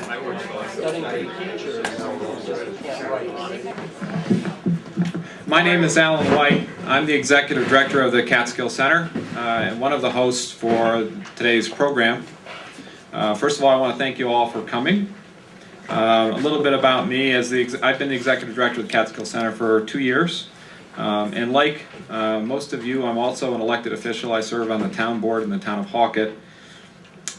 Studying to be teachers, just can't write. My name is Alan White. I'm the Executive Director of the Catskill Center and one of the hosts for today's program. First of all, I want to thank you all for coming. A little bit about me. I've been the Executive Director of the Catskill Center for 2 years. And like most of you, I'm also an elected official. I serve on the town board in the town of Hawkett.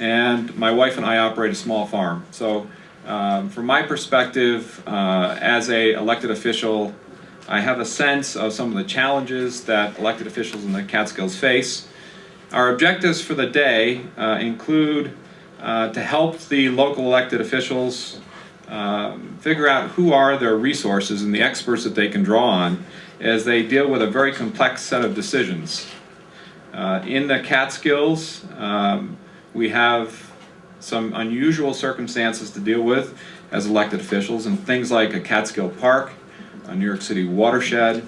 And my wife and I operate a small farm. So from my perspective, as an elected official, I have a sense of some of the challenges that elected officials in the Catskills face. Our objectives for the day include to help the local elected officials figure out who are their resources and the experts that they can draw on as they deal with a very complex set of decisions. In the Catskills, we have some unusual circumstances to deal with as elected officials, and things like a Catskill Park, a New York City watershed.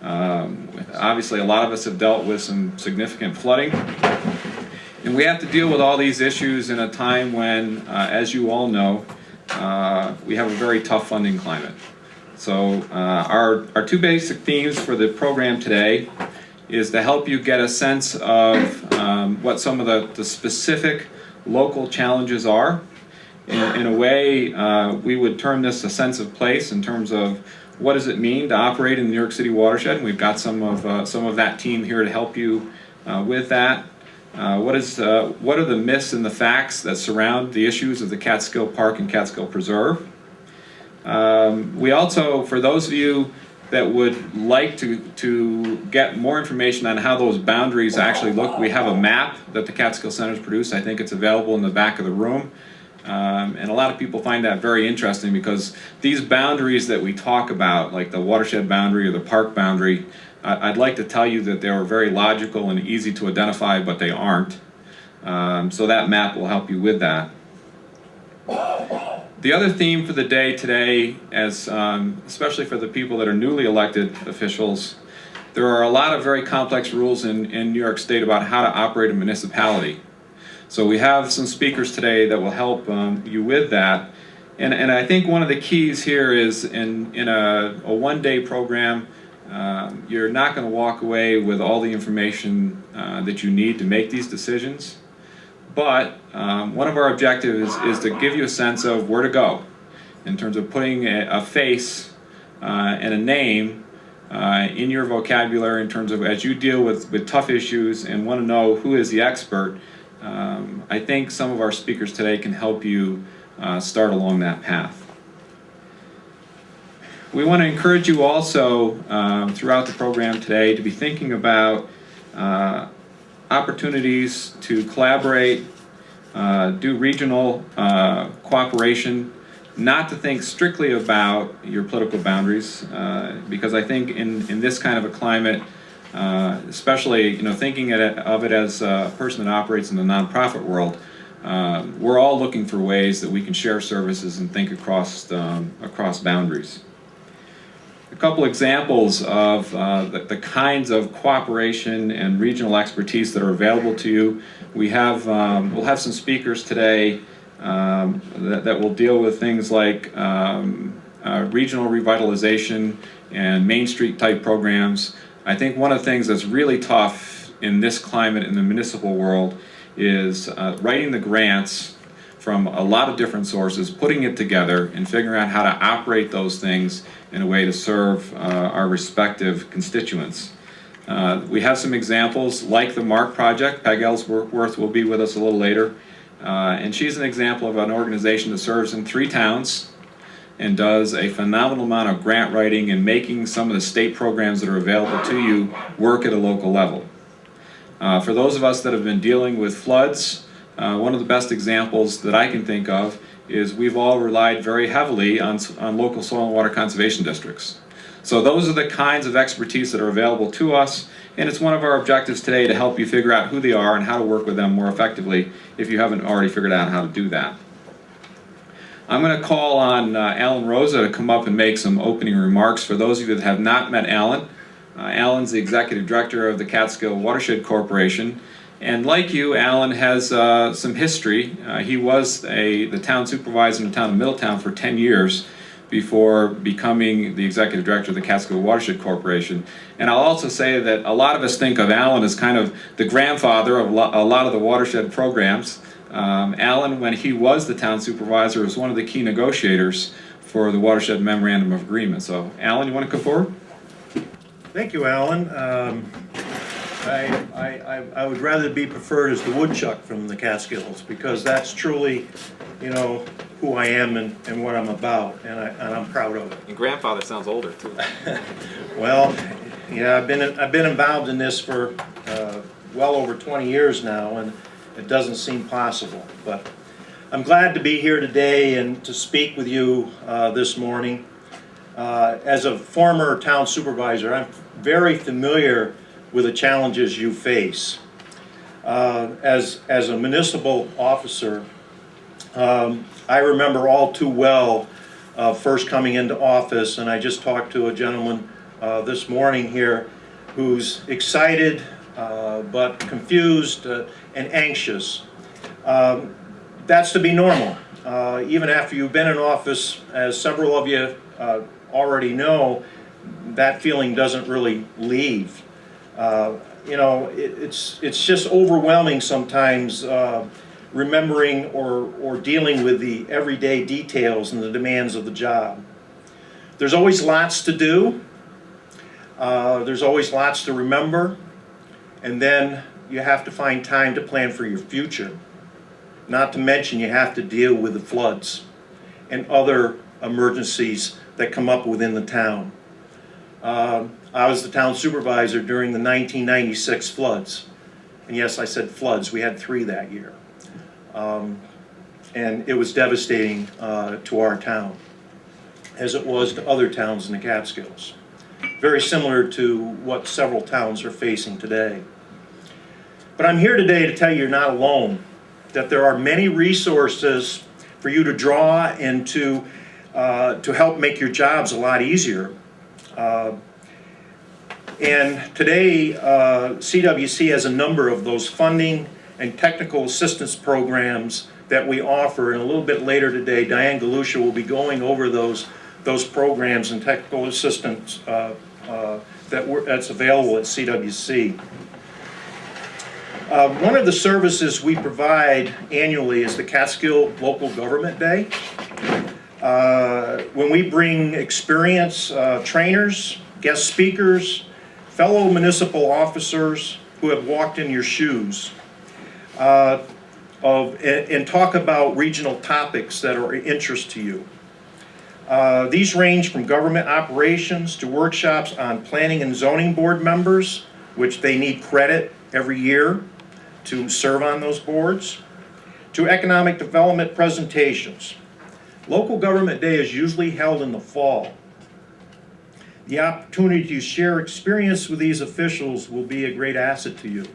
Obviously, a lot of us have dealt with some significant flooding. And we have to deal with all these issues in a time when, as you all know, we have a very tough funding climate. So our two basic themes for the program today is to help you get a sense of what some of the specific local challenges are. In a way, we would term this a sense of place in terms of what does it mean to operate in the New York City watershed. And we've got some of that team here to help you with that. What are the myths and the facts that surround the issues of the Catskill Park and Catskill Preserve? We also, for those of you that would like to get more information on how those boundaries actually look, we have a map that the Catskill Center has produced. I think it's available in the back of the room. And a lot of people find that very interesting because these boundaries that we talk about, like the watershed boundary or the park boundary, I'd like to tell you that they are very logical and easy to identify, but they aren't. So that map will help you with that. The other theme for the day today, especially for the people that are newly elected officials, there are a lot of very complex rules in New York State about how to operate a municipality. So we have some speakers today that will help you with that. And I think one of the keys here is in a one-day program, you're not going to walk away with all the information that you need to make these decisions. But one of our objectives is to give you a sense of where to go in terms of putting a face and a name in your vocabulary in terms of as you deal with tough issues and want to know who is the expert. I think some of our speakers today can help you start along that path. We want to encourage you also throughout the program today to be thinking about opportunities to collaborate, do regional cooperation, not to think strictly about your political boundaries, because I think in this kind of a climate, especially thinking of it as a person that operates in the nonprofit world, we're all looking for ways that we can share services and think across boundaries. A couple examples of the kinds of cooperation and regional expertise that are available to you. We'll have some speakers today that will deal with things like regional revitalization and Main Street type programs. I think one of the things that's really tough in this climate in the municipal world is writing the grants from a lot of different sources, putting it together and figuring out how to operate those things in a way to serve our respective constituents. We have some examples like the MARC project. Peg Ellsworth will be with us a little later. And she's an example of an organization that serves in 3 towns and does a phenomenal amount of grant writing and making some of the state programs that are available to you work at a local level. For those of us that have been dealing with floods, one of the best examples that I can think of is we've all relied very heavily on local soil and water conservation districts. So those are the kinds of expertise that are available to us, and it's one of our objectives today to help you figure out who they are and how to work with them more effectively if you haven't already figured out how to do that. I'm going to call on Alan Rosa to come up and make some opening remarks. For those of you that have not met Alan, Alan's the Executive Director of the Catskill Watershed Corporation, And like you, Alan has some history. He was the town supervisor in the town of Middletown for 10 years before becoming the executive director of the Catskill Watershed Corporation. And I'll also say that a lot of us think of Alan as kind of the grandfather of a lot of the watershed programs. Alan, when he was the town supervisor, was one of the key negotiators for the Watershed Memorandum of Agreement. So, Alan, you want to come forward? Thank you, Alan. I would rather be preferred as the woodchuck from the Catskills, because that's truly, you know, who I am and what I'm about, and I'm proud of it. And grandfather sounds older too. Well, yeah, I've been involved in this for well over 20 years now, and it doesn't seem possible. But I'm glad to be here today and to speak with you this morning. As a former town supervisor, I'm very familiar with the challenges you face. As a municipal officer, I remember all too well first coming into office, and I just talked to a gentleman this morning here who's excited but confused and anxious. That's to be normal. Even after you've been in office, as several of you already know, that feeling doesn't really leave. You know, it's just overwhelming sometimes remembering or dealing with the everyday details and the demands of the job. There's always lots to do. There's always lots to remember. And then you have to find time to plan for your future. Not to mention you have to deal with the floods and other emergencies that come up within the town. I was the town supervisor during the 1996 floods. And yes, I said floods. We had 3 that year. And it was devastating to our town, as it was to other towns in the Catskills. Very similar to what several towns are facing today. But I'm here today to tell you you're not alone, that there are many resources for you to draw and to help make your jobs a lot easier. And today, CWC has a number of those funding and technical assistance programs that we offer, and a little bit later today, Diane Galusha will be going over those programs and technical assistance that's available at CWC. One of the services we provide annually is the Catskill Local Government Day. When we bring experienced trainers, guest speakers, fellow municipal officers who have walked in your shoes, and talk about regional topics that are of interest to you. These range from government operations to workshops on planning and zoning board members, which they need credit every year to serve on those boards, to economic development presentations. Local Government Day is usually held in the fall. The opportunity to share experience with these officials will be a great asset to you.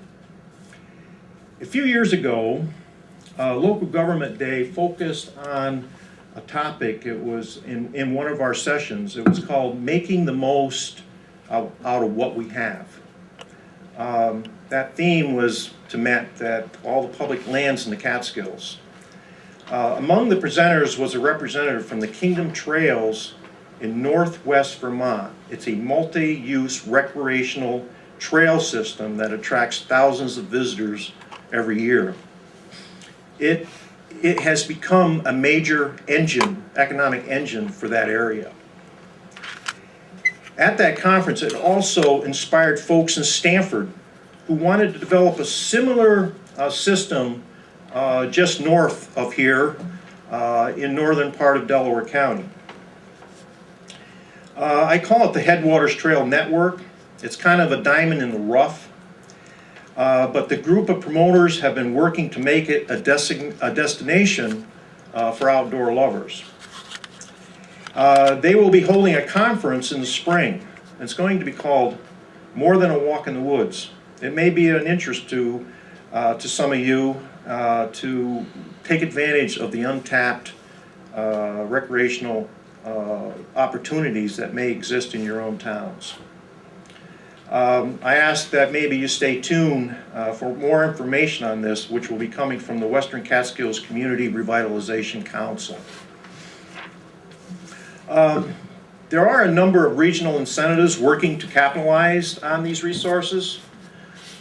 A few years ago, Local Government Day focused on a topic. It was in one of our sessions. It was called Making the Most out of What We Have. That theme was to map that all the public lands in the Catskills. Among the presenters was a representative from the Kingdom Trails in northwest Vermont. It's a multi-use recreational trail system that attracts thousands of visitors every year. It has become a major economic engine for that area. At that conference, it also inspired folks in Stanford who wanted to develop a similar system just north of here in northern part of Delaware County. I call it the Headwaters Trail Network. It's kind of a diamond in the rough, but the group of promoters have been working to make it a destination for outdoor lovers. They will be holding a conference in the spring. It's going to be called More Than a Walk in the Woods. It may be an interest to some of you to take advantage of the untapped recreational opportunities that may exist in your own towns. I ask that maybe you stay tuned for more information on this, which will be coming from the Western Catskills Community Revitalization Council. There are a number of regional incentives working to capitalize on these resources.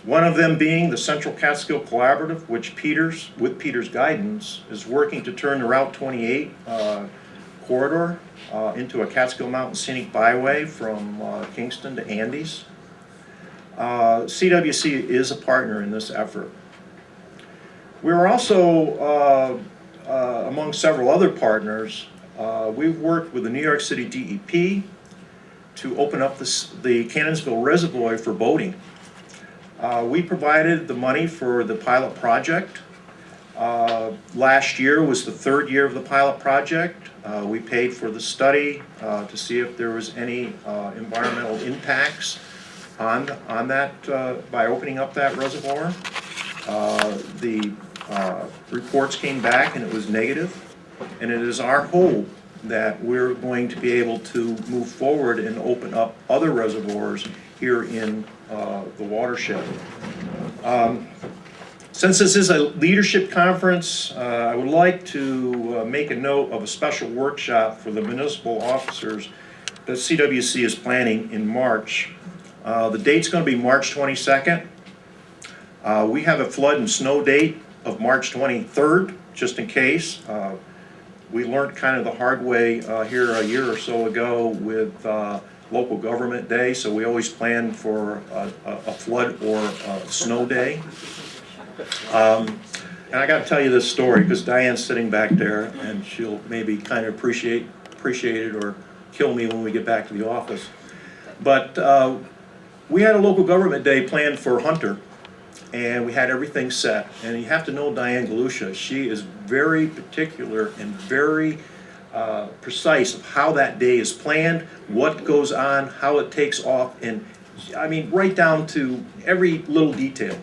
One of them being the Central Catskill Collaborative, which with Peter's guidance, is working to turn the Route 28 corridor into a Catskill Mountain Scenic Byway from Kingston to Andes. CWC is a partner in this effort. We're also, among several other partners, we've worked with the New York City DEP to open up the Cannonsville Reservoir for boating. We provided the money for the pilot project. Last year was the third year of the pilot project. We paid for the study to see if there was any environmental impacts on that by opening up that reservoir. The reports came back and it was negative, and it is our hope that we're going to be able to move forward and open up other reservoirs here in the watershed. Since this is a leadership conference, I would like to make a note of a special workshop for the municipal officers that CWC is planning in March. The date's going to be March 22nd. We have a flood and snow date of March 23rd, just in case. We learned kind of the hard way here a year or so ago with local government day, so we always plan for a flood or a snow day. And I got to tell you this story because Diane's sitting back there, and she'll maybe kind of appreciate it or kill me when we get back to the office. But we had a local government day planned for Hunter, and we had everything set. And you have to know Diane Galusha. She is very particular and very precise of how that day is planned, what goes on, how it takes off, and I mean right down to every little detail.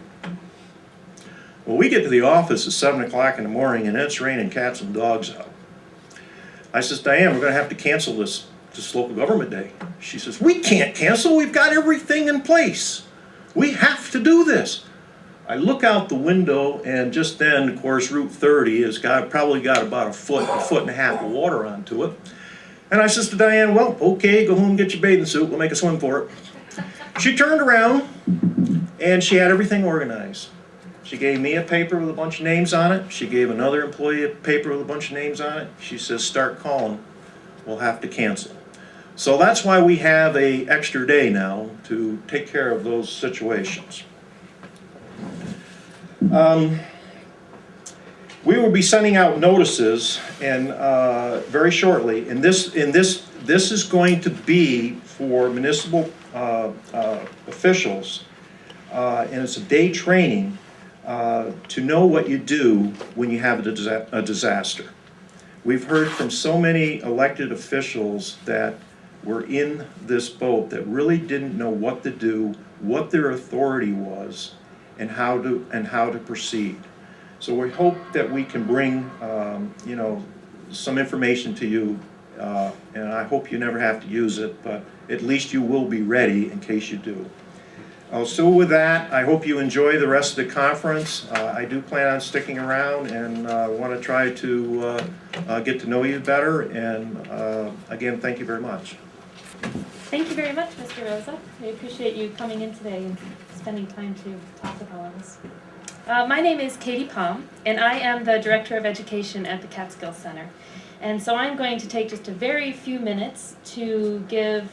Well, we get to the office at 7 o'clock in the morning and it's raining cats and dogs out. I says, Diane, we're going to have to cancel this local government day. She says, we can't cancel, we've got everything in place. We have to do this. I look out the window, and just then, of course, Route 30 has probably got about a foot and a half of water onto it. And I says to Diane, well, okay, go home and get your bathing suit, we'll make a swim for it. She turned around and she had everything organized. She gave me a paper with a bunch of names on it. She gave another employee a paper with a bunch of names on it. She says, start calling, we'll have to cancel. So that's why we have an extra day now to take care of those situations. We will be sending out notices and very shortly, and this is going to be for municipal officials, and it's a day training to know what you do when you have a disaster. We've heard from so many elected officials that were in this boat that really didn't know what to do, what their authority was, and how to proceed. So we hope that we can bring some information to you, and I hope you never have to use it, but at least you will be ready in case you do. So with that, I hope you enjoy the rest of the conference. I do plan on sticking around and want to try to get to know you better, and again, thank you very much. Thank you very much, Mr. Rosa. We appreciate you coming in today and spending time to talk with all of us. My name is Katie Palm, and I am the Director of Education at the Catskill Center. And so I'm going to take just a very few minutes to give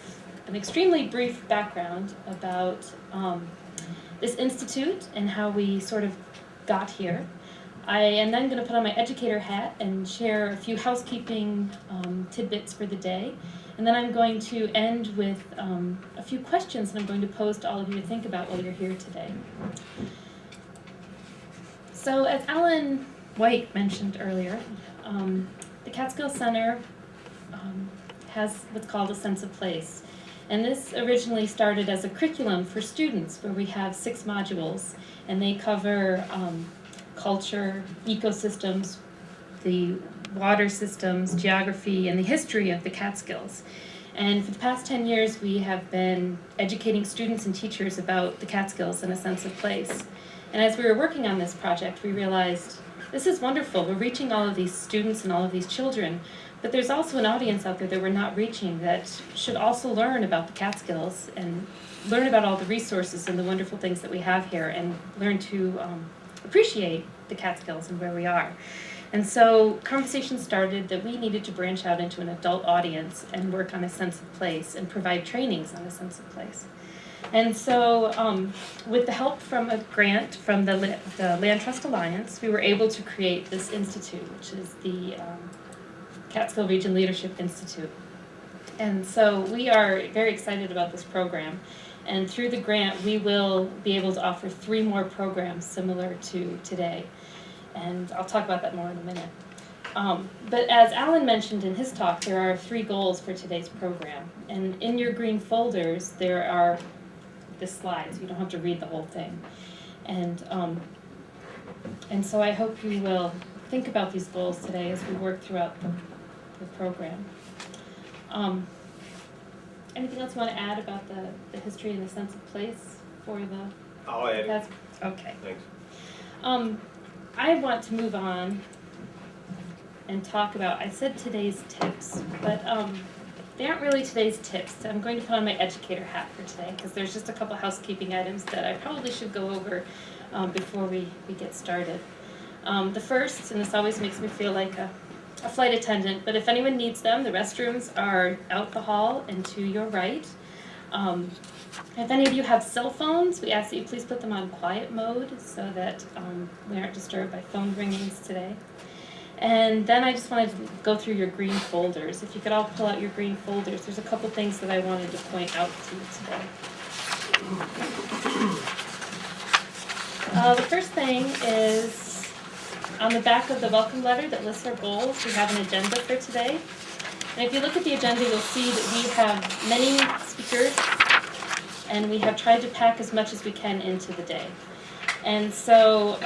an extremely brief background about this institute and how we sort of got here. I am then going to put on my educator hat and share a few housekeeping tidbits for the day. And then I'm going to end with a few questions that I'm going to pose to all of you to think about while you're here today. So as Alan White mentioned earlier, the Catskill Center has what's called a sense of place. And this originally started as a curriculum for students where we have 6 modules, and they cover culture, ecosystems, the water systems, geography, and the history of the Catskills. And for the past 10 years, we have been educating students and teachers about the Catskills and a sense of place. And as we were working on this project, we realized this is wonderful. We're reaching all of these students and all of these children, but there's also an audience out there that we're not reaching that should also learn about the Catskills and learn about all the resources and the wonderful things that we have here and learn to appreciate the Catskills and where we are. And so conversations started that we needed to branch out into an adult audience and work on a sense of place and provide trainings on a sense of place. And so with the help from a grant from the Land Trust Alliance, we were able to create this institute, which is the Catskill Region Leadership Institute. And so we are very excited about this program. And through the grant, we will be able to offer 3 more programs similar to today. And I'll talk about that more in a minute. But as Alan mentioned in his talk, there are 3 goals for today's program. And in your green folders, there are the slides. You don't have to read the whole thing. And so I hope you will think about these goals today as we work throughout the program. Anything else you want to add about the history and the sense of place for the... I'll add it. Okay. Thanks. I want to move on and talk about, I said today's tips, but they aren't really today's tips. I'm going to put on my educator hat for today because there's just a couple housekeeping items that I probably should go over before we get started. The first, and this always makes me feel like a flight attendant, but if anyone needs them, the restrooms are out the hall and to your right. If any of you have cell phones, we ask that you please put them on quiet mode so that we aren't disturbed by phone ringings today. And then I just wanted to go through your green folders. If you could all pull out your green folders, there's a couple things that I wanted to point out to you today. The first thing is on the back of the welcome letter that lists our goals, we have an agenda for today. And if you look at the agenda, you'll see that we have many speakers, and we have tried to pack as much as we can into the day. And so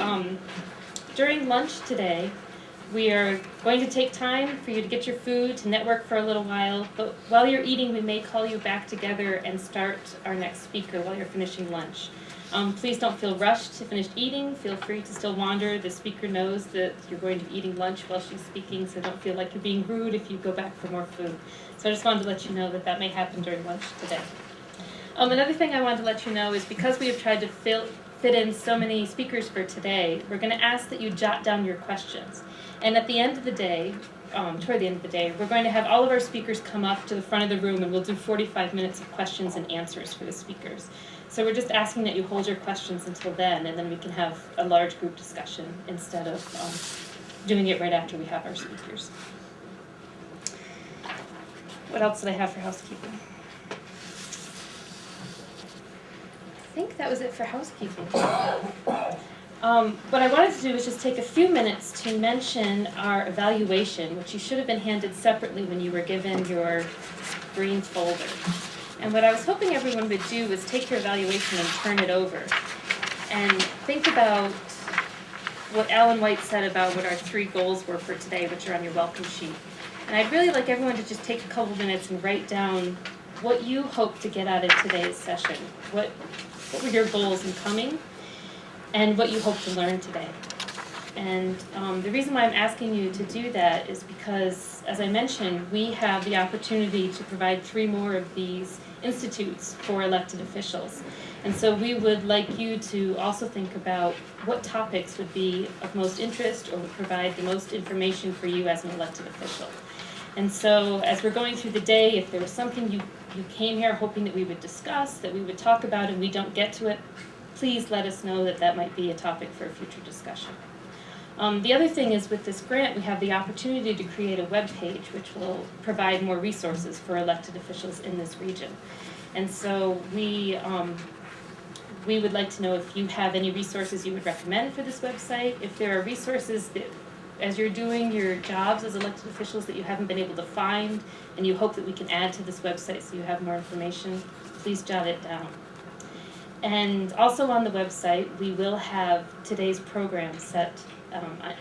during lunch today, we are going to take time for you to get your food, to network for a little while, but while you're eating, we may call you back together and start our next speaker while you're finishing lunch. Please don't feel rushed to finish eating. Feel free to still wander. The speaker knows that you're going to be eating lunch while she's speaking, so don't feel like you're being rude if you go back for more food. So I just wanted to let you know that that may happen during lunch today. Another thing I wanted to let you know is because we have tried to fit in so many speakers for today, we're going to ask that you jot down your questions. And at the end of the day, toward the end of the day, we're going to have all of our speakers come up to the front of the room and we'll do 45 minutes of questions and answers for the speakers. So we're just asking that you hold your questions until then, and then we can have a large group discussion instead of doing it right after we have our speakers. What else did I have for housekeeping? I think that was it for housekeeping. What I wanted to do was just take a few minutes to mention our evaluation, which you should have been handed separately when you were given your green folder. And what I was hoping everyone would do was take your evaluation and turn it over and think about what Alan White said about what our 3 goals were for today, which are on your welcome sheet. And I'd really like everyone to just take a couple minutes and write down what you hope to get out of today's session. What were your goals in coming, and what you hope to learn today. And the reason why I'm asking you to do that is because, as I mentioned, we have the opportunity to provide 3 more of these institutes for elected officials. And so we would like you to also think about what topics would be of most interest or would provide the most information for you as an elected official. And so as we're going through the day, if there was something you came here hoping that we would discuss, that we would talk about, and we don't get to it, please let us know that that might be a topic for a future discussion. The other thing is with this grant, we have the opportunity to create a web page which will provide more resources for elected officials in this region. And so we would like to know if you have any resources you would recommend for this website. If there are resources that, as you're doing your jobs as elected officials, that you haven't been able to find and you hope that we can add to this website so you have more information, please jot it down. And also on the website, we will have today's program set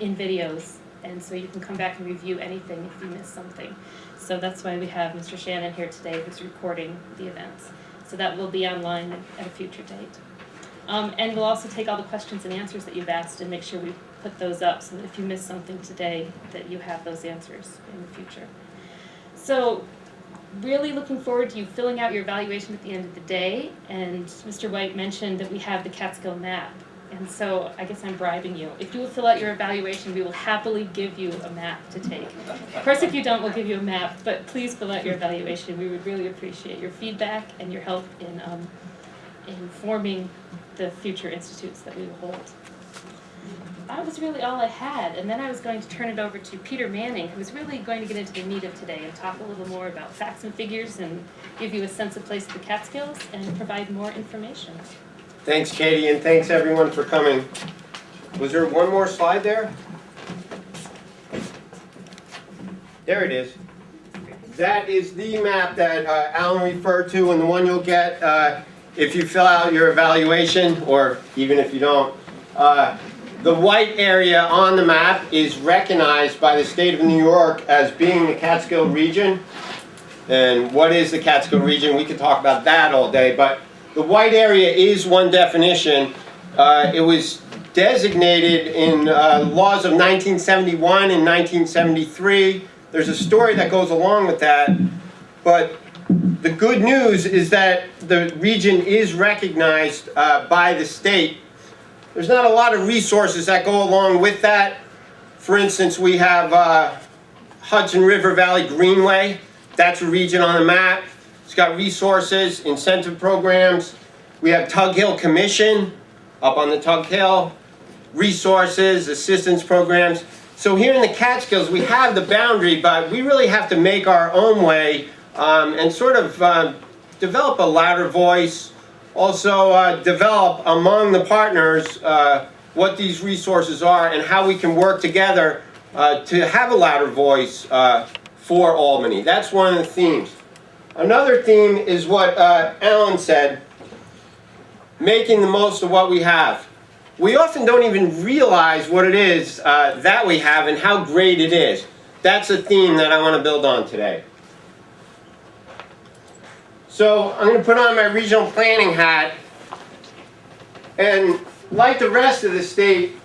in videos and so you can come back and review anything if you miss something. So that's why we have Mr. Channon here today who's recording the events. So that will be online at a future date. And we'll also take all the questions and answers that you've asked and make sure we put those up so that if you miss something today, that you have those answers in the future. So really looking forward to you filling out your evaluation at the end of the day. And Mr. White mentioned that we have the Catskill map. And so I guess I'm bribing you. If you will fill out your evaluation, we will happily give you a map to take. Of course, if you don't, we'll give you a map, but please fill out your evaluation. We would really appreciate your feedback and your help in forming the future institutes that we will hold. That was really all I had, and then I was going to turn it over to Peter Manning, who was really going to get into the meat of today and talk a little more about facts and figures and give you a sense of place of the Catskills and provide more information. Thanks, Katie, and thanks everyone for coming. Was there one more slide there? There it is. That is the map that Alan referred to, and the one you'll get if you fill out your evaluation, or even if you don't. The white area on the map is recognized by the state of New York as being the Catskill region. And what is the Catskill region? We could talk about that all day, but the white area is one definition. It was designated in laws of 1971 and 1973. There's a story that goes along with that, but the good news is that the region is recognized by the state. There's not a lot of resources that go along with that. For instance, we have Hudson River Valley Greenway. That's a region on the map. It's got resources, incentive programs. We have Tug Hill Commission up on the Tug Hill. Resources, assistance programs. So here in the Catskills, we have the boundary, but we really have to make our own way and sort of develop a louder voice. Also develop among the partners what these resources are and how we can work together to have a louder voice for Albany. That's one of the themes. Another theme is what Alan said, making the most of what we have. We often don't even realize what it is that we have and how great it is. That's a theme that I want to build on today. So I'm going to put on my regional planning hat, and like the rest of the state,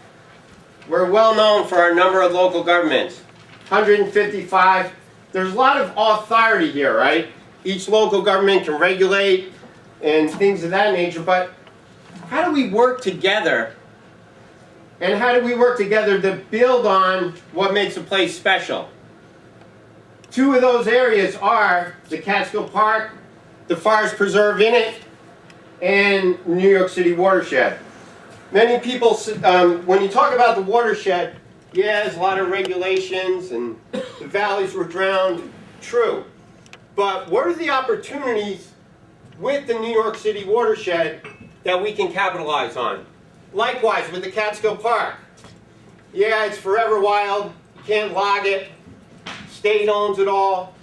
we're well known for our number of local governments. 155. There's a lot of authority here, right? Each local government can regulate and things of that nature, but how do we work together? And how do we work together to build on what makes a place special? Two of those areas are the Catskill Park, the Forest Preserve in it, and New York City watershed. Many people, when you talk about the watershed, yeah, there's a lot of regulations and the valleys were drowned, true. But what are the opportunities with the New York City watershed that we can capitalize on? Likewise with the Catskill Park. Yeah, it's forever wild, you can't log it, state owns it all.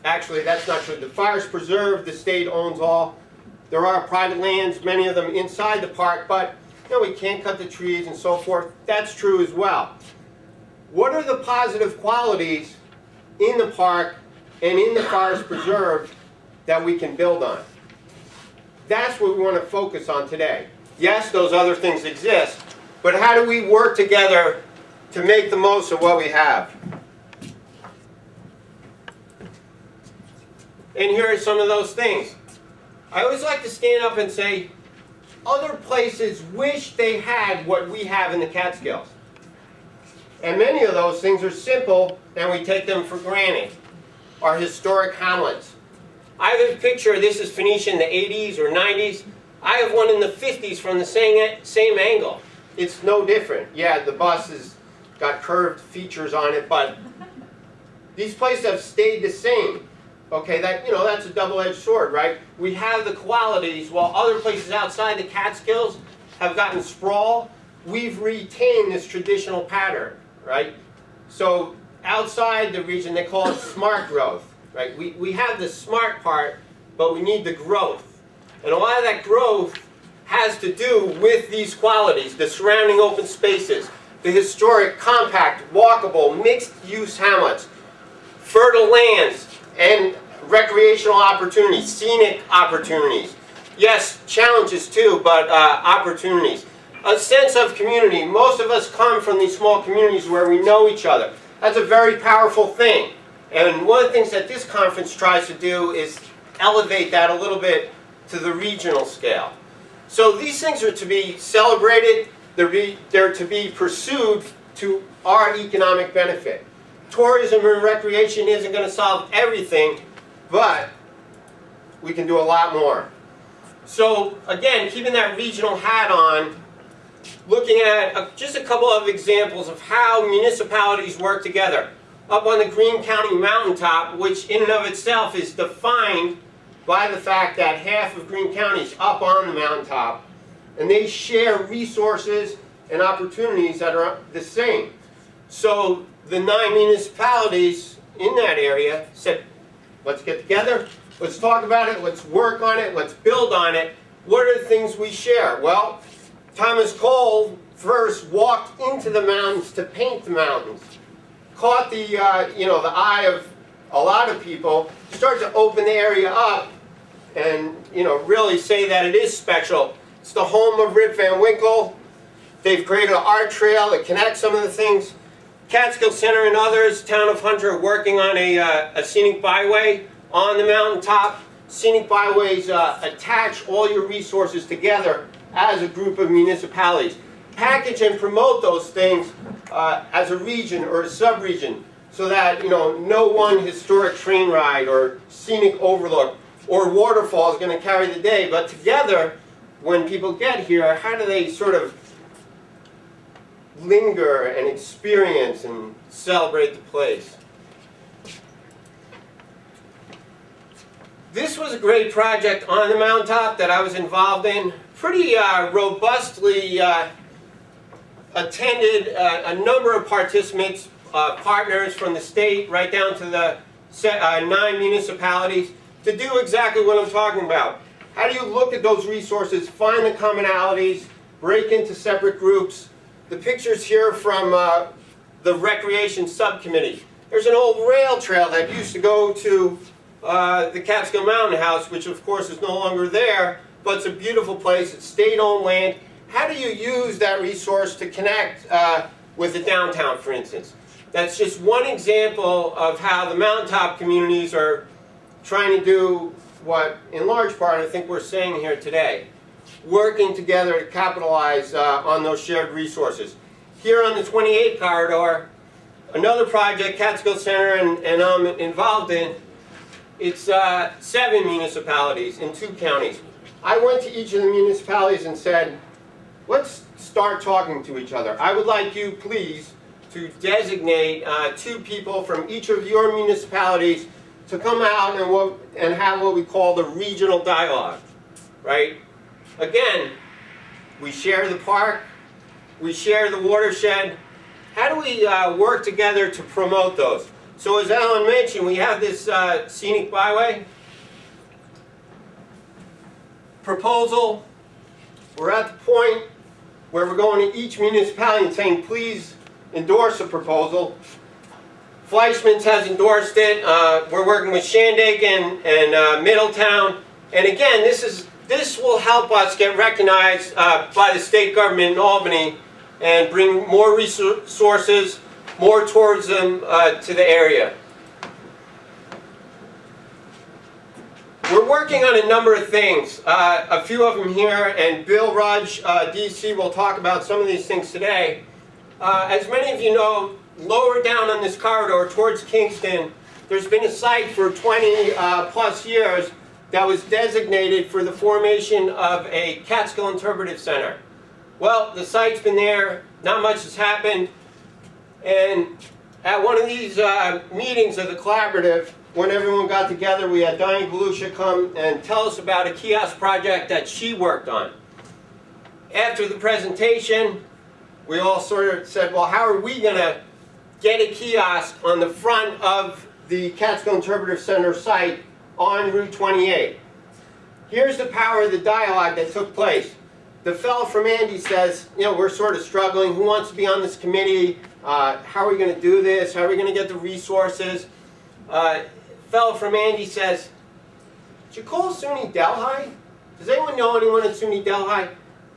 Actually, that's not true. The Forest Preserve, the state owns all. There are private lands, many of them inside the park, but we can't cut the trees and so forth. That's true as well. What are the positive qualities in the park and in the Forest Preserve that we can build on? That's what we want to focus on today. Yes, those other things exist, but how do we work together to make the most of what we have? And here are some of those things. I always like to stand up and say, other places wish they had what we have in the Catskills. And many of those things are simple, and we take them for granted. Our historic hamlets. I have a picture, this is Phoenicia in the 80s or 90s. I have one in the 50s from the same angle. It's no different. Yeah, the bus has got curved features on it, but these places have stayed the same. Okay, that's a double-edged sword, right? We have the qualities, while other places outside the Catskills have gotten sprawl, we've retained this traditional pattern, right? So outside the region, they call it smart growth, right? We have the smart part, but we need the growth. And a lot of that growth has to do with these qualities, the surrounding open spaces, the historic, compact, walkable, mixed-use hamlets, fertile lands, and recreational opportunities, scenic opportunities. Yes, challenges too, but opportunities. A sense of community. Most of us come from these small communities where we know each other. That's a very powerful thing. And one of the things that this conference tries to do is elevate that a little bit to the regional scale. So these things are to be celebrated, they're to be pursued to our economic benefit. Tourism and recreation isn't going to solve everything, but we can do a lot more. So again, keeping that regional hat on, looking at just a couple of examples of how municipalities work together. Up on the Greene County mountaintop, which in and of itself is defined by the fact that half of Greene County is up on the mountaintop, and they share resources and opportunities that are the same. So the 9 municipalities in that area said, let's get together, let's talk about it, let's work on it, let's build on it. What are the things we share? Well, Thomas Cole first walked into the mountains to paint the mountains. Caught the, the eye of a lot of people, started to open the area up and, really say that it is special. It's the home of Rip Van Winkle. They've created an art trail that connects some of the things. Catskill Center and others, Town of Hunter, are working on a scenic byway on the mountaintop. Scenic byways attach all your resources together as a group of municipalities. Package and promote those things as a region or a sub-region so that no one historic train ride or scenic overlook or waterfall is going to carry the day. But together, when people get here, how do they sort of linger and experience and celebrate the place? This was a great project on the mountaintop that I was involved in. Pretty robustly attended, a number of participants, partners from the state right down to the 9 municipalities to do exactly what I'm talking about. How do you look at those resources, find the commonalities, break into separate groups? The pictures here from the Recreation Subcommittee. There's an old rail trail that used to go to the Catskill Mountain House, which of course is no longer there, but it's a beautiful place. It's state-owned land. How do you use that resource to connect with the downtown, for instance? That's just one example of how the mountaintop communities are trying to do what, in large part, I think we're saying here today. Working together to capitalize on those shared resources. Here on the 28 corridor, another project Catskill Center and I'm involved in, it's 7 municipalities in 2 counties. I went to each of the municipalities and said, let's start talking to each other. I would like you, please, to designate 2 people from each of your municipalities to come out and have what we call the regional dialogue, right? Again, we share the park, we share the watershed. How do we work together to promote those? So as Alan mentioned, we have this scenic byway proposal. We're at the point where we're going to each municipality and saying, please endorse a proposal. Fleischman's has endorsed it. We're working with Shandaken and Middletown. And again, this will help us get recognized by the state government in Albany and bring more resources, more tourism to the area. We're working on a number of things, a few of them here, and Bill Rudge, DC, will talk about some of these things today. As many of you know, lower down on this corridor towards Kingston, there's been a site for 20 plus years that was designated for the formation of a Catskill Interpretive Center. Well, the site's been there, not much has happened, and at one of these meetings of the collaborative, when everyone got together, we had Diane Galusha come and tell us about a kiosk project that she worked on. After the presentation, we all sort of said, well, how are we going to get a kiosk on the front of the Catskill Interpretive Center site on Route 28? Here's the power of the dialogue that took place. the fellow from Andy says, you know, we're sort of struggling. Who wants to be on this committee? How are we going to do this? How are we going to get the resources? Fellow from Andy says, did you call SUNY Delhi? Does anyone know anyone at SUNY Delhi?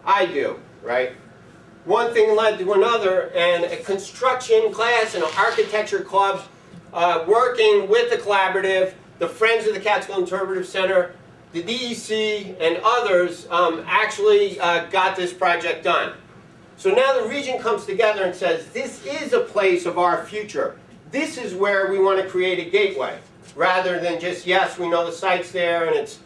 I do, right? One thing led to another, and a construction class and an architecture club working with the collaborative, the Friends of the Catskill Interpretive Center, the DEC, and others actually got this project done. So now the region comes together and says, this is a place of our future. This is where we want to create a gateway, rather than just, yes, we know the site's there and it's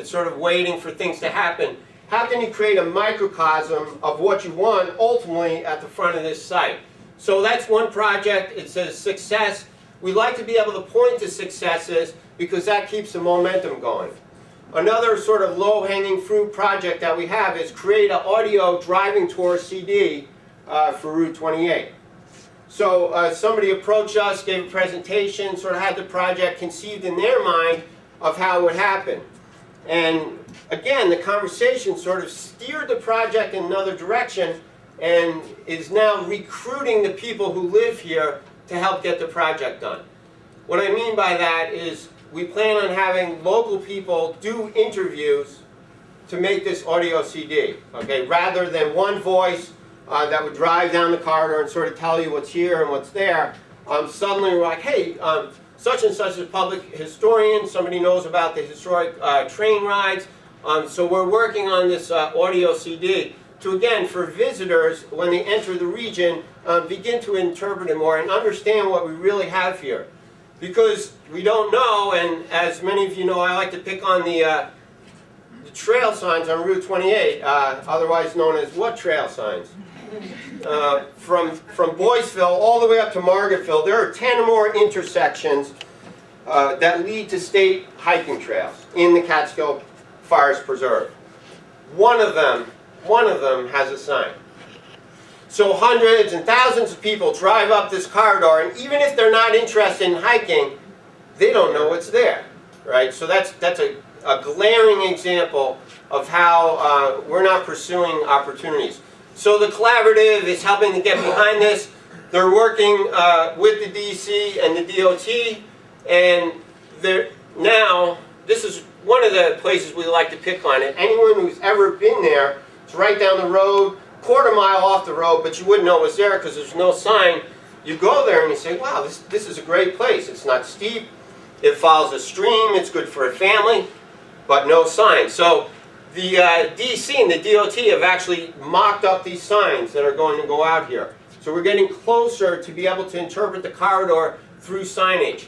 sort of waiting for things to happen. How can you create a microcosm of what you want ultimately at the front of this site? So that's one project. It's a success. We like to be able to point to successes because that keeps the momentum going. Another sort of low-hanging fruit project that we have is create an audio driving tour CD for Route 28. So somebody approached us, gave a presentation, sort of had the project conceived in their mind of how it would happen. And again, the conversation sort of steered the project in another direction and is now recruiting the people who live here to help get the project done. What I mean by that is we plan on having local people do interviews to make this audio CD, okay? Rather than one voice that would drive down the corridor and sort of tell you what's here and what's there. Suddenly we're like, hey, such and such is a public historian, somebody knows about the historic train rides. So we're working on this audio CD to, again, for visitors, when they enter the region, begin to interpret it more and understand what we really have here. Because we don't know, and as many of you know, I like to pick on the trail signs on Route 28, otherwise known as what trail signs? From Boyceville all the way up to Margaretville, there are 10 or more intersections that lead to state hiking trails in the Catskill Forest Preserve. One of them has a sign. So hundreds and thousands of people drive up this corridor, and even if they're not interested in hiking, they don't know what's there, right? So that's a glaring example of how we're not pursuing opportunities. So the collaborative is helping to get behind this. They're working with the DC and the DOT, and now this is one of the places we like to pick on it. Anyone who's ever been there, it's right down the road, quarter mile off the road, but you wouldn't know it was there because there's no sign. You go there and you say, wow, this is a great place. It's not steep, it follows a stream, it's good for a family, but no sign. So the DC and the DOT have actually mocked up these signs that are going to go out here. So we're getting closer to be able to interpret the corridor through signage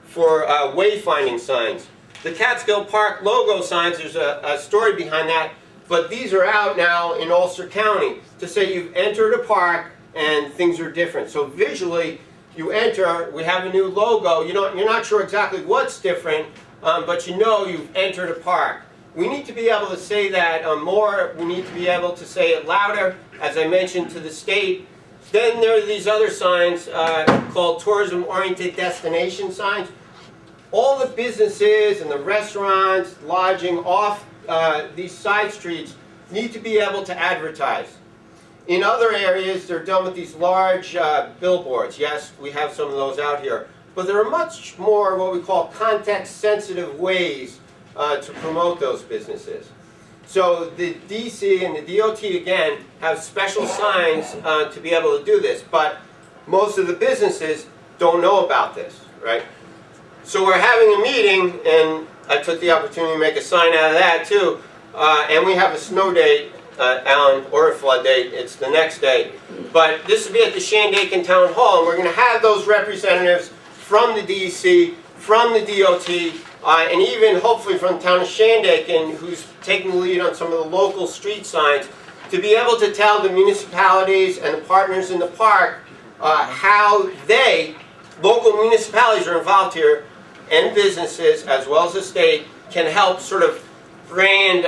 for wayfinding signs. The Catskill Park logo signs, there's a story behind that, but these are out now in Ulster County to say you've entered a park and things are different. So visually, you enter, we have a new logo, you're not sure exactly what's different, but you know you've entered a park. We need to be able to say that more, we need to be able to say it louder, as I mentioned, to the state. Then there are these other signs called tourism-oriented destination signs. All the businesses and the restaurants, lodging off these side streets need to be able to advertise. In other areas, they're done with these large billboards. Yes, we have some of those out here. But there are much more what we call context-sensitive ways to promote those businesses. So the DC and the DOT, again, have special signs to be able to do this. But most of the businesses don't know about this, right? So we're having a meeting, and I took the opportunity to make a sign out of that too. And we have a snow date, Alan, or a flood date. It's the next day. But this will be at the Shandaken Town Hall, and we're going to have those representatives from the DEC, from the DOT, and even hopefully from the town of Shandaken, who's taking the lead on some of the local street signs, to be able to tell the municipalities and the partners in the park how local municipalities are involved here, and businesses, as well as the state, can help sort of brand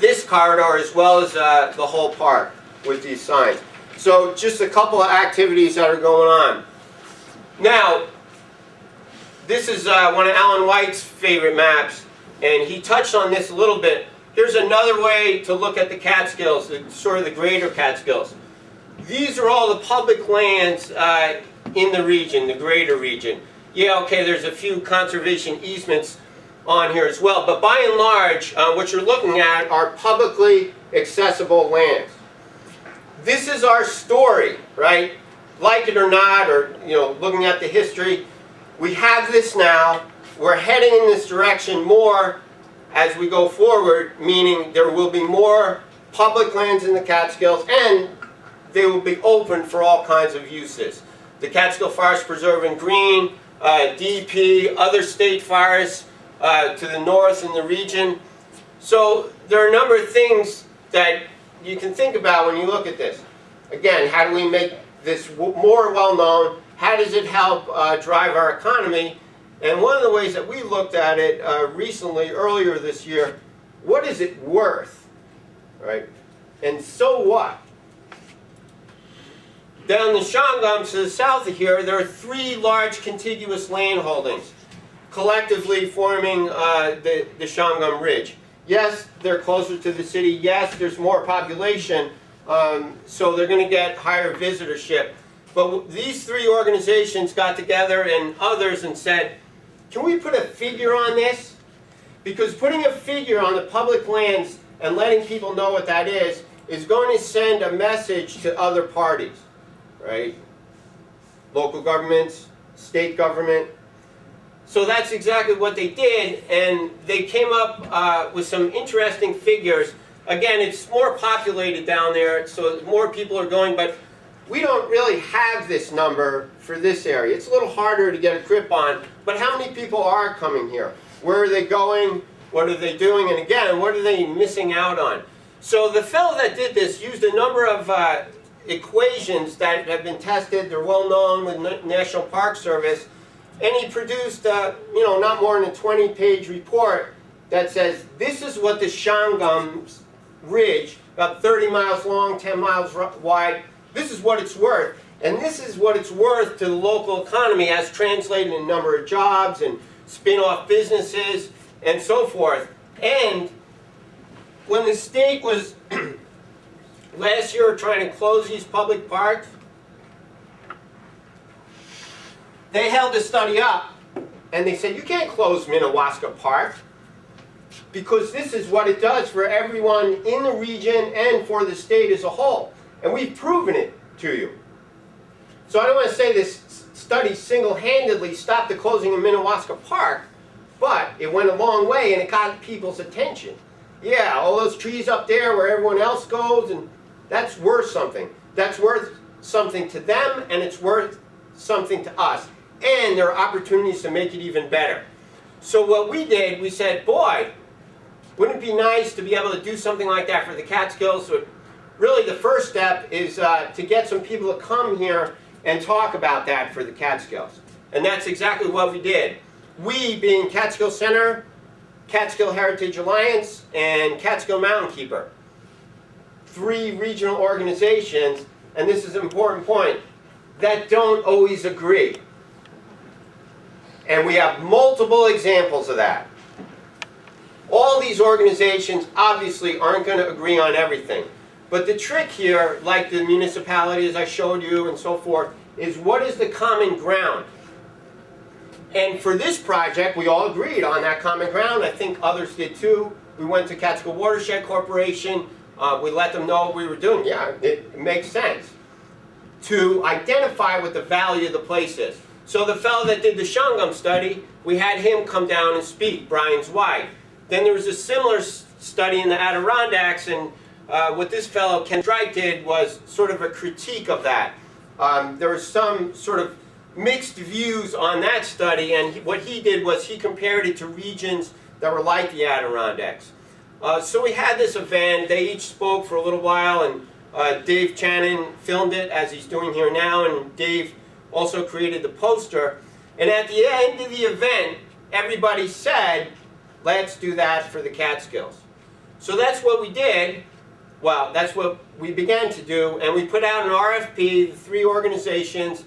this corridor as well as the whole park with these signs. So just a couple of activities that are going on. Now, this is one of Alan White's favorite maps, and he touched on this a little bit. here's another way to look at the Catskills, sort of the greater Catskills. These are all the public lands in the region, the greater region. Yeah, okay, there's a few conservation easements on here as well, but by and large, what you're looking at are publicly accessible lands. This is our story, right? Like it or not, or looking at the history, we have this now. We're heading in this direction more as we go forward, meaning there will be more public lands in the Catskills, and they will be open for all kinds of uses. The Catskill Forest Preserve in green, DP, other state forests to the north in the region. So there are a number of things that you can think about when you look at this. Again, how do we make this more well known? How does it help drive our economy? And one of the ways that we looked at it recently, earlier this year, what is it worth, right? And so what? Down the Shawangums to the south of here, there are 3 large contiguous land holdings, collectively forming the Shawangum Ridge. Yes, they're closer to the city. Yes, there's more population, so they're going to get higher visitorship. But these 3 organizations got together and others and said, can we put a figure on this? Because putting a figure on the public lands and letting people know what that is going to send a message to other parties, right? Local governments, state government. So that's exactly what they did, and they came up with some interesting figures. Again, it's more populated down there, so more people are going, but we don't really have this number for this area. It's a little harder to get a grip on, but how many people are coming here? Where are they going? What are they doing? And again, what are they missing out on? So the fellow that did this used a number of equations that have been tested. They're well known with the National Park Service. And he produced, not more than a 20-page report that says this is what the Shawangums Ridge, about 30 miles long, 10 miles wide, this is what it's worth. And this is what it's worth to the local economy as translated in number of jobs and spin-off businesses and so forth. And when the state was last year trying to close these public parks, they held a study up and they said, you can't close Minnewaska Park because this is what it does for everyone in the region and for the state as a whole. And we've proven it to you. So I don't want to say this study single-handedly stopped the closing of Minnewaska Park, but it went a long way and it got people's attention. Yeah, all those trees up there where everyone else goes, and that's worth something. That's worth something to them, and it's worth something to us. And there are opportunities to make it even better. So what we did, we said, boy, wouldn't it be nice to be able to do something like that for the Catskills? So really the first step is to get some people to come here and talk about that for the Catskills. And that's exactly what we did. We, being Catskill Center, Catskill Heritage Alliance, and Catskill Mountain Keeper. 3 regional organizations, and this is an important point, that don't always agree. And we have multiple examples of that. All these organizations obviously aren't going to agree on everything. But the trick here, like the municipalities I showed you and so forth, is what is the common ground? And for this project, we all agreed on that common ground. I think others did too. We went to Catskill Watershed Corporation. We let them know what we were doing. Yeah, it makes sense to identify what the value of the place is. So the fellow that did the Shawangum study, we had him come down and speak, Brian Zweig. Then there was a similar study in the Adirondacks, and what this fellow, Ken Drake, did was sort of a critique of that. There was some sort of mixed views on that study, and what he did was he compared it to regions that were like the Adirondacks. So we had this event. They each spoke for a little while, and Dave Channon filmed it, as he's doing here now, and Dave also created the poster. And at the end of the event, everybody said, let's do that for the Catskills. So that's what we did. Well, that's what we began to do, and we put out an RFP, the 3 organizations,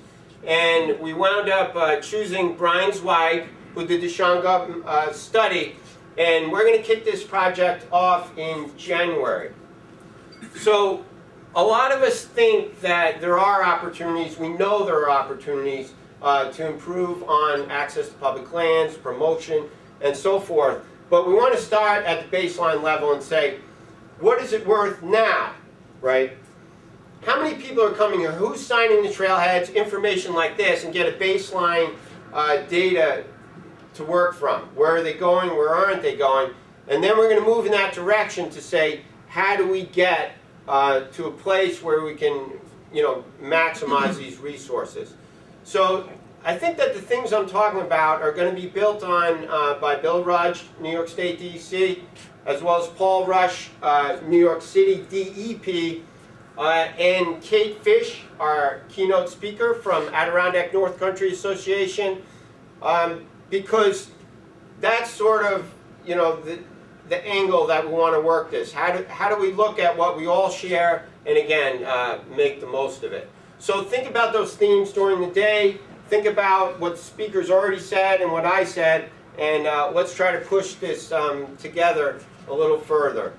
and we wound up choosing Brian Zweig, who did the Shawangum study, And we're going to kick this project off in January. So a lot of us think that there are opportunities, we know there are opportunities to improve on access to public lands, promotion, and so forth. But we want to start at the baseline level and say, what is it worth now, right? How many people are coming here? Who's signing the trailheads, information like this, and get a baseline data to work from? Where are they going? Where aren't they going? And then we're going to move in that direction to say, how do we get to a place where we can, maximize these resources? So I think that the things I'm talking about are going to be built on by Bill Rudge, New York State DEC, as well as Paul Rush, New York City DEP, and Kate Fish, our keynote speaker from Adirondack North Country Association, because that's sort of, the angle that we want to work this. How do we look at what we all share and, again, make the most of it? So think about those themes during the day. Think about what the speakers already said and what I said, and let's try to push this together a little further.